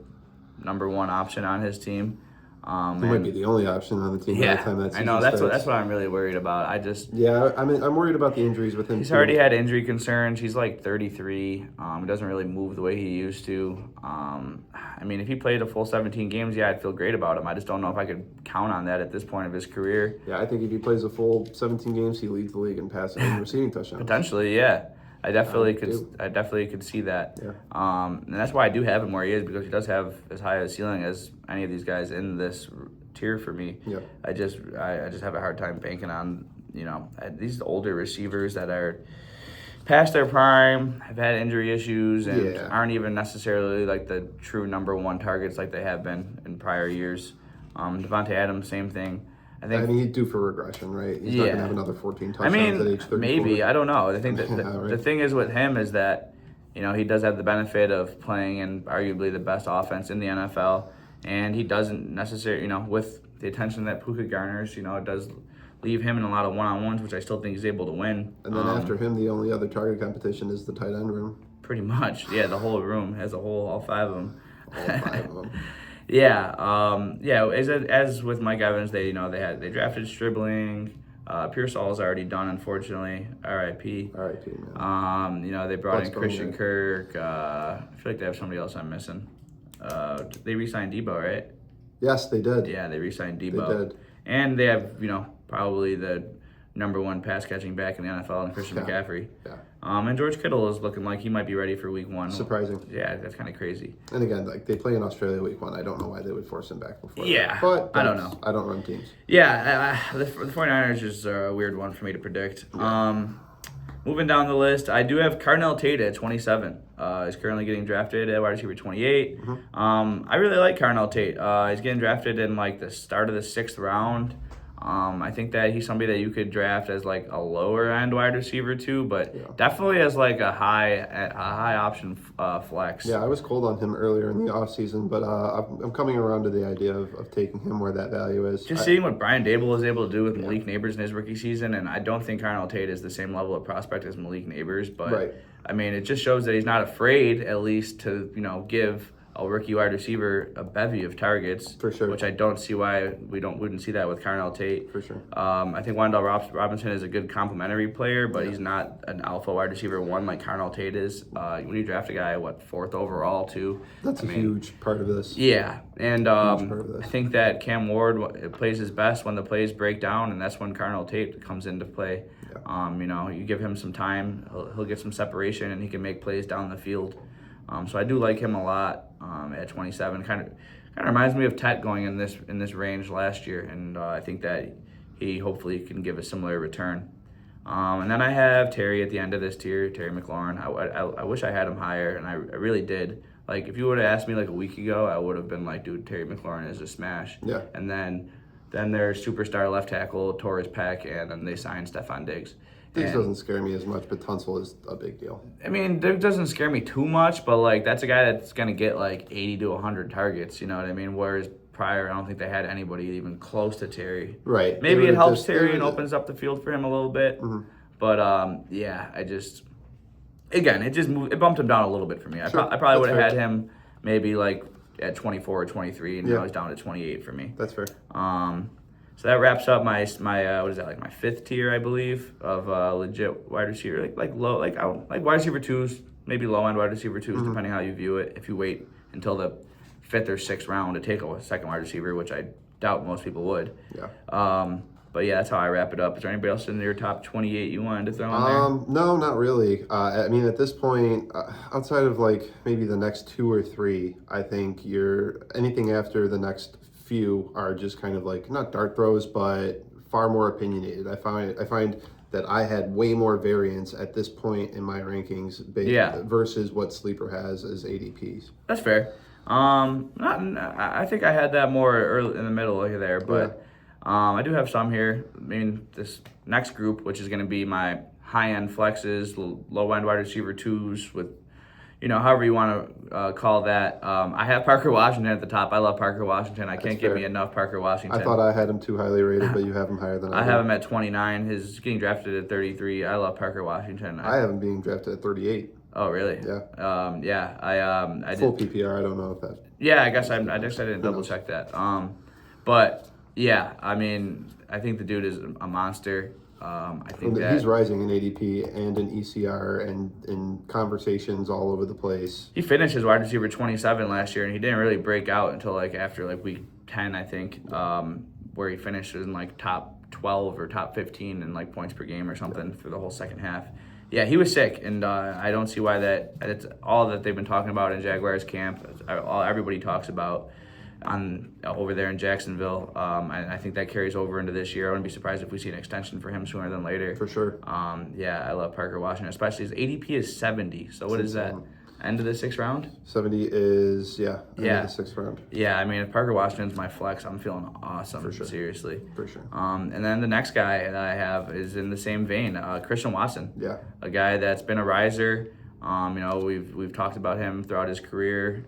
number one option on his team. He might be the only option on the team by the time that season I know that's starts. what I'm really worried about. I'm worried about the injuries with him. He's already had injury concerns. He's like 33. He doesn't really move the way he used to. I mean, if he played a full 17 games, yeah, I'd feel great about him. I just don't know if I could count on that at this point of his career. Yeah, I think if he plays a full 17 games, he leads the league in passing and receiving touchdowns. Potentially, yeah. I definitely could see that. Yeah. And that's why I do have him where he is, because he does have as high a ceiling as any of these guys in this tier for me. Yeah. I just have a hard time banking on, these older receivers that are past their prime, have had injury issues, and aren't even necessarily like the true number one targets like they have been in prior years. Devontae Adams, same thing. I mean, he's due for regression, right? He's not going to have another 14 touchdowns at age 34. Maybe. I don't know. I think that right? the thing is with him is that, he does have the benefit of playing in arguably the best offense in the NFL, and he doesn't necessarily, with the attention that Puka garners, it does leave him in a lot of one-on-ones, which I still think he's able to win. And then after him, the only other target competition is the tight end room. Pretty much. Yeah, the whole room has all five of them. All five of them. Yeah. As with Mike Evans, they drafted Stribling. Pearsall's already done, unfortunately. R.I.P. R.I.P. Man. They brought in Christian Kirk. I feel like they have somebody else I'm missing. They re-signed Debo, right? Yes, they did. Yeah, they re-signed Debo. They did. And they have, probably the number one pass catching back in the NFL, and Christian McCaffrey. Yeah. And George Kittle is looking like he might be ready for week 1. Surprising. Yeah, that's kind of crazy. And again, like they play in Australia week 1. I don't know why they would force him back before. Yeah, but I don't know. I don't run teams. Yeah, the 49ers is a weird one for me to predict. Yeah. Moving down the list, I do have Carnell Tate at 27. He's currently getting drafted at wide receiver 28. Mm-hmm. I really like Carnell Tate. He's getting drafted in like the start of the 6th round. I think that he's somebody that you could draft as like a lower end wide receiver too, but definitely as like a high option flex. Yeah, I was cold on him earlier in the offseason, but I'm coming around to the idea of taking him where that value is. Just seeing what Brian Dable was able to do with Malik Neighbors in his rookie season, and I don't think Carnell Tate is the same level of prospect as Malik Neighbors, but I mean, it just shows that he's not afraid, at least, to give a rookie wide receiver a bevy of targets, for sure. Which I don't see why we wouldn't see that with Carnell Tate. For sure. I think Wandale Robinson is a good complementary player, but he's not an alpha wide receiver 1 like Carnell Tate is. When you draft a guy, 4th overall too? That's a huge part of this. Yeah, and I think that Cam Ward plays his best when the plays break down, and that's when Carnell Tate comes into play. Yeah. You give him some time, he'll get some separation, and he can make plays down the field. So I do like him a lot at 27. Kind of reminds me of Tet going in this range last year, and I think that he hopefully can give a similar return. And then I have Terry at the end of this tier, Terry McLaurin. I wish I had him higher, and I really did. Like, if you would have asked me like a week ago, I would have been like, dude, Terry McLaurin is a smash. Yeah. And then their superstar left tackle, Torres Peck, and then they signed Stephon Diggs. Diggs doesn't scare me as much, but Tunsil is a big deal. I mean, Diggs doesn't scare me too much, but like that's a guy that's going to get like 80 to 100 targets, you know what I mean? Whereas prior, I don't think they had anybody even close to Terry. Right. Maybe it helps Terry and opens up the field for him a little bit. Mm-hmm. But it bumped him down a little bit for me. Sure. I probably would have had him maybe like at 24 or 23, and now he's down to 28 for me. That's fair. So that wraps up my what is that, like my 5th tier, I believe, of legit wide receiver, like wide receiver 2s, maybe low end wide receiver 2s, depending how you view it. If you wait until the 5th or 6th round to take a second wide receiver, which I doubt most people would. Yeah. But yeah, that's how I wrap it up. Is there anybody else in your top 28 you wanted to throw in there? No, not really. I mean, at this point, outside of like maybe the next 2 or 3, I think anything after the next few are just kind of like not dart throws, but far more opinionated. I find that I had way more variance at this point in my rankings versus what Sleeper has as ADPs. That's fair. I think I had that more early in the middle there, but I do have some here. I mean, this next group, which is going to be my high-end flexes, low-end wide receiver twos with, however you want to call that. I have Parker Washington at the top. I love Parker Washington. I can't give me enough Parker Washington. I thought I had him too highly rated, but you have him higher than I do. I have him at 29. He's getting drafted at 33. I love Parker Washington. I have him being drafted at 38. Oh, really? Yeah. I Full did. PPR. I don't know if that. Yeah, I guess I didn't double check that. But yeah, I mean, I think the dude is a monster. I think that he's rising in ADP and in ECR and in conversations all over the place. he finished as wide receiver 27 last year, and he didn't really break out until after week 10, I think, where he finished in top 12 or top 15 in points per game or something for the whole second half. Yeah, he was sick, and I don't see why that. It's all that they've been talking about in Jaguars camp. Everybody talks about over there in Jacksonville. I think that carries over into this year. I wouldn't be surprised if we see an extension for him sooner than later. For sure. Yeah, I love Parker Washington, especially his ADP is 70. So what is that? End of the 6th round? 70 is, end of the 6th round. Yeah, I mean, if Parker Washington's my flex, I'm feeling awesome. For sure. Seriously. For sure. And then the next guy that I have is in the same vein, Christian Watson. Yeah. A guy that's been a riser. We've talked about him throughout his career.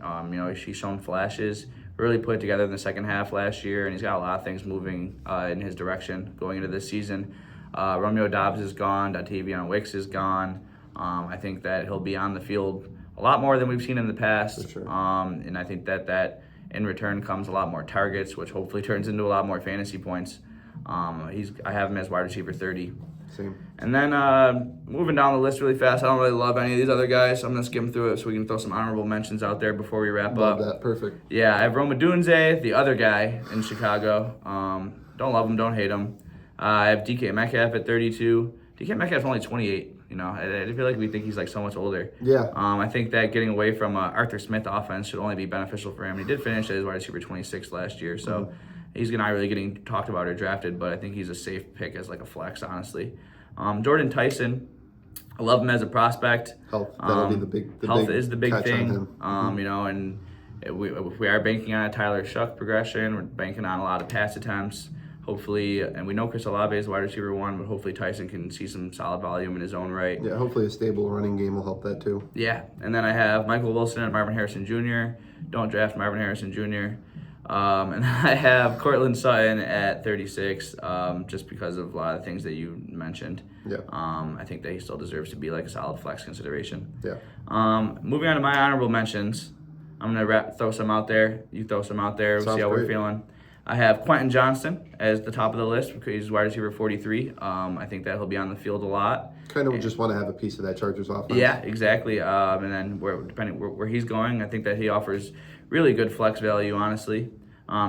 He's shown flashes. Really put it together in the second half last year, and he's got a lot of things moving in his direction going into this season. Romeo Doubs is gone. Dontayvion Wicks is gone. I think that he'll be on the field a lot more than we've seen in the past. For sure. And I think that in return comes a lot more targets, which hopefully turns into a lot more fantasy points. I have him as wide receiver 30. Same. And then moving down the list really fast, I don't really love any of these other guys, so I'm going to skim through it so we can throw some honorable mentions out there before we wrap up. Love that. Perfect. Yeah, I have Roma Dunze, the other guy in Chicago. Don't love him, don't hate him. I have DK Metcalf at 32. DK Metcalf's only 28. I feel like we think he's so much older. Yeah. I think that getting away from Arthur Smith offense should only be beneficial for him. He did finish as wide receiver 26 last year, so he's not really getting talked about or drafted, but I think he's a safe pick as a flex, honestly. Jordan Tyson, I love him as a prospect. Health, that'll be the big health is the big thing. On him. And we are banking on a Tyler Shuck progression. We're banking on a lot of pass attempts. Hopefully, and we know Chris Olave is wide receiver 1, but hopefully Tyson can see some solid volume in his own right. Yeah, hopefully a stable running game will help that too. Yeah, and then I have Michael Wilson and Marvin Harrison Jr. Don't draft Marvin Harrison Jr. And I have Cortland Sutton at 36, just because of a lot of things that you mentioned. Yeah. I think that he still deserves to be a solid flex consideration. Yeah. Moving on to my honorable mentions, I'm gonna throw some out there. You throw some out there. We'll see how we're feeling. I have Quentin Johnston as the top of the list because he's wide receiver 43. I think that he'll be on the field a lot. Kind of just want to have a piece of that Chargers offense. Yeah, exactly. And then depending where he's going, I think that he offers really good flex value, honestly.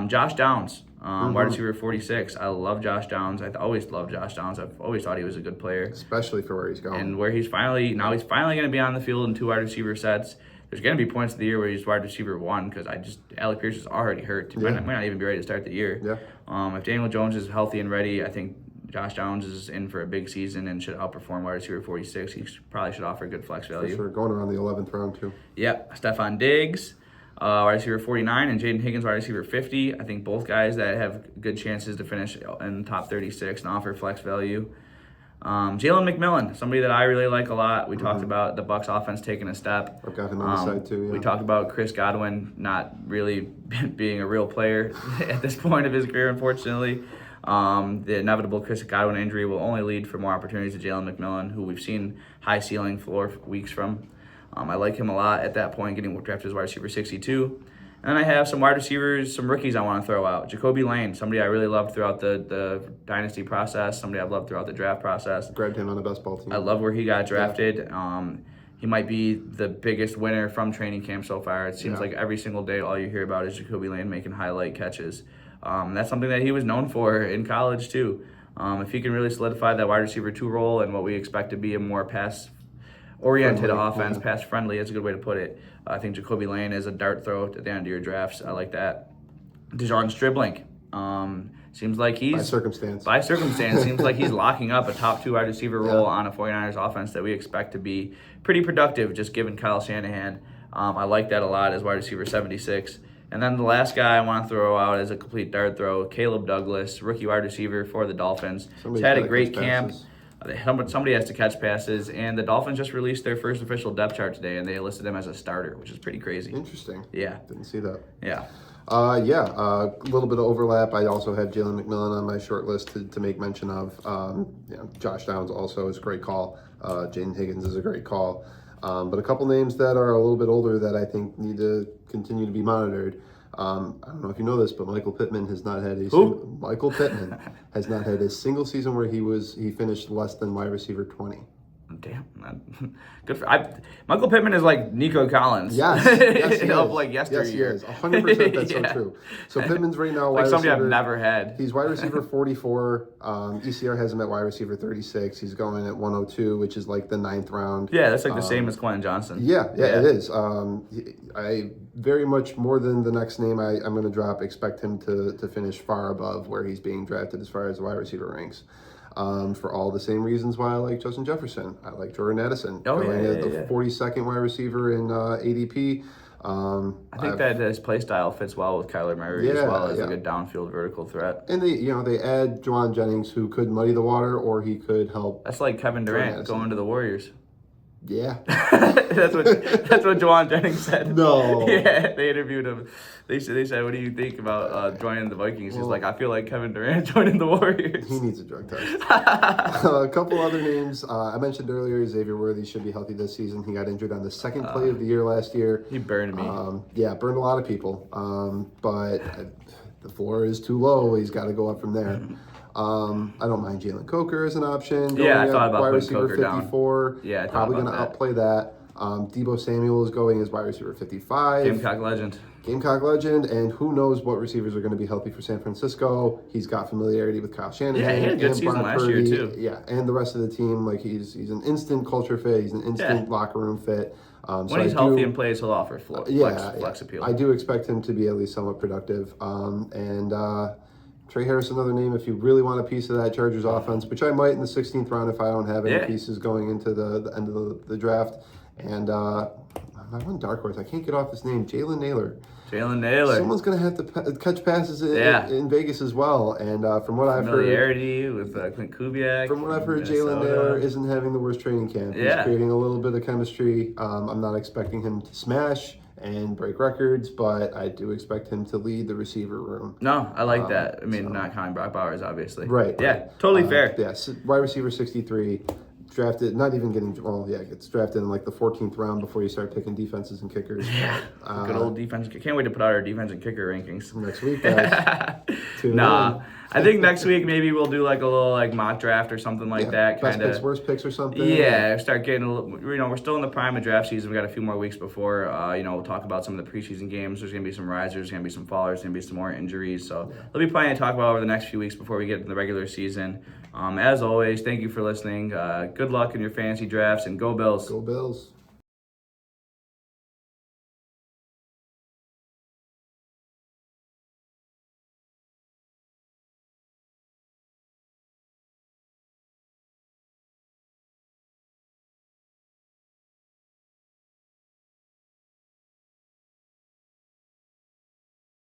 Josh Downs, wide receiver 46. I love Josh Downs. I've always loved Josh Downs. I've always thought he was a good player. Especially for where he's going. And where he's finally going to be on the field in 2 wide receiver sets. There's going to be points of the year where he's wide receiver 1 because Alec Pierce is already hurt. He might not even be ready to start the year. Yeah. If Daniel Jones is healthy and ready, I think Josh Downs is in for a big season and should outperform wide receiver 46. He probably should offer good flex value. For sure, going around the 11th round too. Yep. Stephon Diggs, wide receiver 49, and Jaden Higgins, wide receiver 50. I think both guys that have good chances to finish in the top 36 and offer flex value. Jalen McMillan, somebody that I really like a lot. We talked about the Bucs offense taking a step. I've got him on the side too. Yeah. We talked about Chris Godwin not really being a real player at this point of his career, unfortunately. The inevitable Chris Godwin injury will only lead for more opportunities to Jalen McMillan, who we've seen high ceiling floor weeks from. I like him a lot at that point, getting drafted as wide receiver 62. And then I have some wide receivers, some rookies I want to throw out. Jacoby Lane, somebody I really loved throughout the dynasty process, somebody I've loved throughout the draft process. Grabbed him on the best ball team. I love where he got drafted. He might be the biggest winner from training camp so far. It seems like every single day all you hear about is Jacoby Lane making highlight catches. That's something that he was known for in college too. If he can really solidify that wide receiver 2 role and what we expect to be a more pass-oriented offense, pass-friendly, that's a good way to put it. I think Jacoby Lane is a dart throw at the end of your drafts. I like that. DeJon Stribling. Seems like he's... By circumstance, seems like he's locking up a top 2 wide receiver role on a 49ers offense that we expect to be pretty productive, just given Kyle Shanahan. I like that a lot as wide receiver 76. And then the last guy I want to throw out as a complete dart throw, Caleb Douglas, rookie wide receiver for the Dolphins. Somebody's He's had a gotta great catch camp. passes. Somebody has to catch passes, and the Dolphins just released their first official depth chart today, and they listed him as a starter, which is pretty crazy. Interesting. Yeah. Didn't see that. Yeah. A little bit of overlap. I also have Jalen McMillan on my short list to make mention of. Josh Downs also is a great call. Jaden Higgins is a great call. But a couple names that are a little bit older that I think need to continue to be monitored. I don't know if you know this, but Michael Pittman has not had Michael Pittman has not had a single season where he finished less than wide receiver 20. Damn, man. Good for Michael Pittman is like Nico Collins. Yes, he is. Of like yesteryear. Yes, he is. 100%. That's Yeah. so true. So Pittman's right now Like wide somebody receiver. I've never had. He's wide receiver 44. ECR has him at wide receiver 36. He's going at 102, which is like the 9th round. Yeah, that's like the same as Quentin Johnson. Yeah, it is. I very much more than the next name I'm going to drop, expect him to finish far above where he's being drafted as far as the wide receiver ranks. For all the same reasons why I like Justin Jefferson. I like Jordan Addison. Going at the 42nd wide receiver in ADP. I think that his play style fits well with Kyler Murray as well as like a downfield vertical threat. And they add Juwan Jennings, who could muddy the water or he could help. That's like Kevin Durant going to the Warriors. Yeah. that's what Juwan Jennings said. No. Yeah, they interviewed him. They said, what do you think about joining the Vikings? He's like, I feel like Kevin Durant joining the Warriors. He needs a drug test. A couple other names. I mentioned earlier, Xavier Worthy should be healthy this season. He got injured on the second play of the year last year. He burned me. Burned a lot of people. But the floor is too low. He's got to go up from there. I don't mind Jalen Coker as an option. I thought about wide putting receiver Coker 54. down. Yeah, I thought probably going to about outplay that. Debo Samuel is going as wide receiver 55. Gamecock legend, and who knows what receivers are going to be healthy for San Francisco. He's got familiarity with Kyle Shanahan. Yeah, he had a good season last year too. Yeah, and the rest of the team. Like he's an instant culture fit. He's an instant locker room fit. When he's healthy and plays, he'll offer flex appeal. I do expect him to be at least somewhat productive. Trey Harris, another name, if you really want a piece of that Chargers offense, which I might in the 16th round if I don't have any pieces going into the end of the draft. And my one dark horse, I can't get off his name, Jalen Naylor. Someone's going to have to catch passes in Vegas as well. And from what I've heard... Familiarity with Clint Kubiak. From what I've heard, Jalen Naylor isn't having the worst training camp. He's creating a little bit of chemistry. I'm not expecting him to smash and break records, but I do expect him to lead the receiver room. No, I like that. I mean, not counting Brock Bowers, obviously. Right. Yeah, totally fair. Yeah, wide receiver 63, drafted, not even getting, gets drafted in like the 14th round before you start picking defenses and kickers. Yeah, good old defense. Can't wait to put out our defense and kicker rankings. Next week, guys. I think next week maybe we'll do like a little like mock draft or something like that. Best picks, worst picks or something. Yeah, start getting a little, we're still in the prime of draft season. We got a few more weeks before, we'll talk about some of the preseason games. There's going to be some risers, there's going to be some fallers, there's going to be some more injuries. So there'll be plenty to talk about over the next few weeks before we get into the regular season. As always, thank you for listening. Good luck in your fantasy drafts and go Bills. Go Bills.